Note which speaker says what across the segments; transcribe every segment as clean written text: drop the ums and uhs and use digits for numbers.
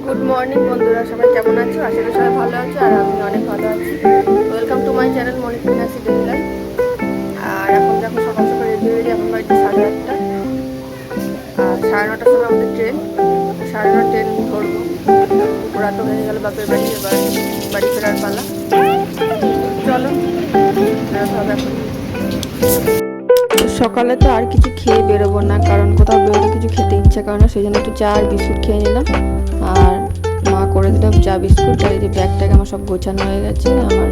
Speaker 1: Good morning বন্ধুরা, সবাই কেমন আছো? আশা করি সবাই ভালো আছো আর আমি অনেক ভালো আছি। Welcome to my channel Monika নাসি ডেইলি। আর এখন দেখো সকাল সকাল রেডি এখন বাড়িতে 8:30 আর 9:30টার সময় আমাদের ট্রেন। 9:30 ট্রেন ধরবো। ওরা তো হয়ে গেল বাপের বাড়ি, এবার বাড়ি ফেরার পালা। চলো হবে এখন। সকালে তো আর কিছু খেয়ে বেরোবো না, কারণ কোথাও বেরোলে কিছু খেতে ইচ্ছা করে না, সেই জন্য একটু চা আর বিস্কুট খেয়ে নিলাম। আর মা করে দিলাম চা বিস্কুট। আর এই যে ব্যাগটাকে আমার সব গোছানো হয়ে গেছে, আমার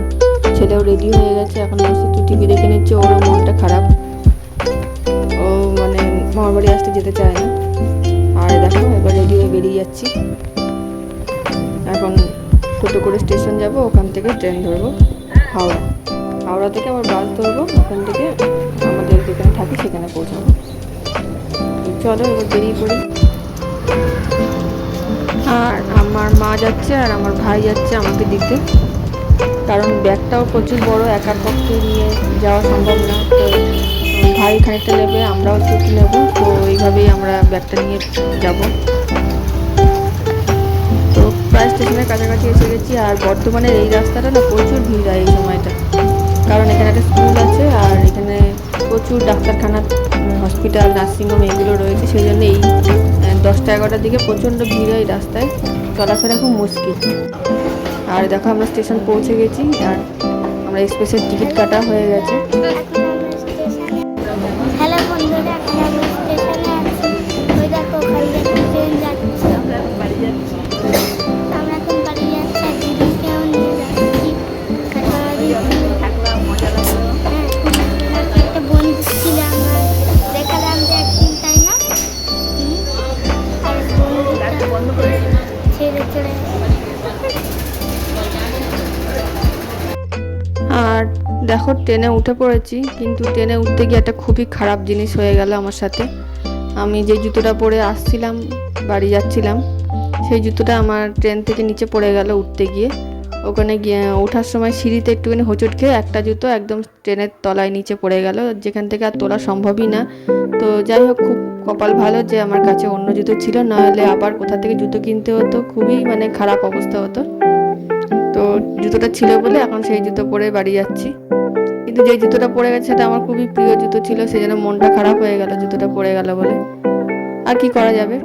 Speaker 1: ছেলেও রেডি হয়ে গেছে, এখন বসে একটু টিভি দেখে নিচ্ছে। ওরও মনটা খারাপ, ও মানে মামার বাড়ি আসতে যেতে চায় না। আর দেখো এবার রেডি হয়ে বেরিয়ে যাচ্ছি। এখন টোটো করে স্টেশন যাব, ওখান থেকে ট্রেন ধরবো হাওড়া। হাওড়া থেকে আবার বাস ধরবো, ওখান থেকে আমাদের যেখানে থাকি সেখানে পৌঁছাবো। চলো এবার বেরিয়ে পড়ি। আর আমার মা যাচ্ছে আর আমার ভাই যাচ্ছে আমাকে দিতে, কারণ ব্যাগটাও প্রচুর বড়, একার পক্ষে নিয়ে যাওয়া সম্ভব না। তো ভাই খানিকটা নেবে, আমরাও একটু নেব, তো এইভাবেই আমরা ব্যাগটা নিয়ে যাব। তো প্রায় স্টেশনের কাছাকাছি এসে গেছি। আর বর্তমানে এই রাস্তাটা না প্রচুর ভিড় হয় এই সময়টা, কারণ এখানে একটা স্কুল আছে আর এখানে প্রচুর ডাক্তারখানা, হসপিটাল, নার্সিংহোম এগুলো রয়েছে। সেই জন্য এই 10টা-11টার দিকে প্রচণ্ড ভিড় হয় রাস্তায়, চলাফেরা খুব মুশকিল। আর দেখো আমরা স্টেশন পৌঁছে গেছি আর আমরা এক্সপ্রেসের টিকিট কাটা হয়ে গেছে।
Speaker 2: হ্যালো বন্ধুরা, এখন আমি স্টেশনে আছি। ওই দেখো ওখান থেকে ট্রেন যাচ্ছে। আমরা এখন বাড়ি যাচ্ছি আর দিদিকেও নিয়ে যাচ্ছি। মজা লাগলো। একটা বন্ধু ছিল আমার, দেখালাম যে একদিন, তাই না? আর বন্ধুটা ছেড়ে চলে।
Speaker 1: আর দেখো ট্রেনে উঠে পড়েছি, কিন্তু ট্রেনে উঠতে গিয়ে একটা খুবই খারাপ জিনিস হয়ে গেল আমার সাথে। আমি যে জুতোটা পরে আসছিলাম, বাড়ি যাচ্ছিলাম, সেই জুতোটা আমার ট্রেন থেকে নিচে পড়ে গেল উঠতে গিয়ে। ওখানে গিয়ে ওঠার সময় সিঁড়িতে একটুখানি হোঁচট খেয়ে একটা জুতো একদম ট্রেনের তলায় নিচে পড়ে গেল, যেখান থেকে আর তোলা সম্ভবই না। তো যাই হোক, খুব কপাল ভালো যে আমার কাছে অন্য জুতো ছিল, নাহলে আবার কোথা থেকে জুতো কিনতে হতো, খুবই মানে খারাপ অবস্থা হতো। তো জুতোটা ছিল বলে এখন সেই জুতো পরে বাড়ি যাচ্ছি। কিন্তু যে জুতোটা পরে গেছে সেটা আমার খুবই প্রিয় জুতো ছিল, সেই জন্য মনটা খারাপ হয়ে গেল জুতোটা পরে গেল বলে। আর কি করা যাবে।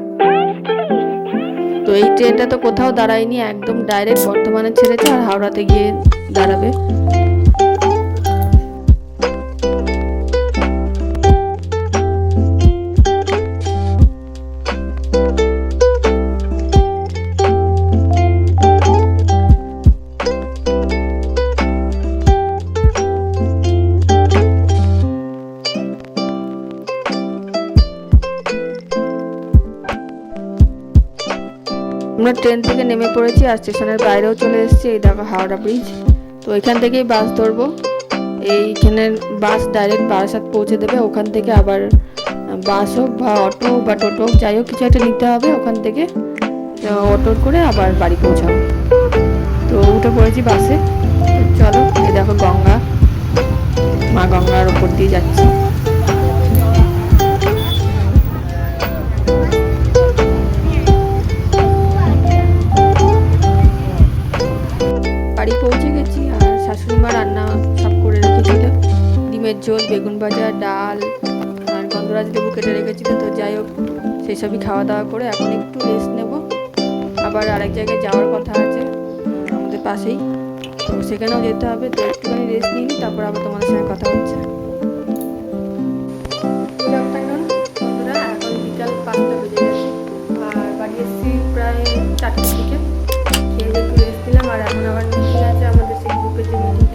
Speaker 1: তো এই ট্রেনটা তো কোথাও দাঁড়ায়নি, একদম ডাইরেক্ট বর্ধমানে ছেড়েছে আর হাওড়াতে গিয়ে দাঁড়াবে। আমরা ট্রেন থেকে নেমে পড়েছি আর স্টেশনের বাইরেও চলে এসেছি। এই দেখো হাওড়া ব্রিজ। তো এখান থেকেই বাস ধরবো। এইখানে বাস ডাইরেক্ট বারাসাত পৌঁছে দেবে, ওখান থেকে আবার বাস হোক বা অটো বা টোটো হোক, যাই হোক কিছু একটা নিতে হবে, ওখান থেকে অটো করে আবার বাড়ি পৌঁছাবো। তো উঠে পড়েছি বাসে। চলো, এই দেখো গঙ্গা, মা গঙ্গার ওপর দিয়ে যাচ্ছি। বাড়ি পৌঁছে গেছি আর শাশুড়ি মা রান্না সব করে রেখেছিল, ডিমের ঝোল, বেগুন ভাজা, ডাল আর গন্ধরাজ লেবু কেটে রেখেছিল। তো যাই হোক সেই সবই খাওয়া দাওয়া করে এখন একটু রেস্ট নেব। আবার আরেক জায়গায় যাওয়ার কথা আছে আমাদের পাশেই, তো সেখানেও যেতে হবে। তো একটুখানি রেস্ট নিই, তারপর আবার তোমাদের সঙ্গে কথা হচ্ছে। বন্ধুরা এখন বিকাল 5টা বেজে গেছে আর বাড়ি এসেছি প্রায় 4টার দিকে। খেয়ে একটু রেস্ট নিলাম। আর এখন আবার মিটিং আছে আমাদের, সেই গ্রুপে যে মিটিং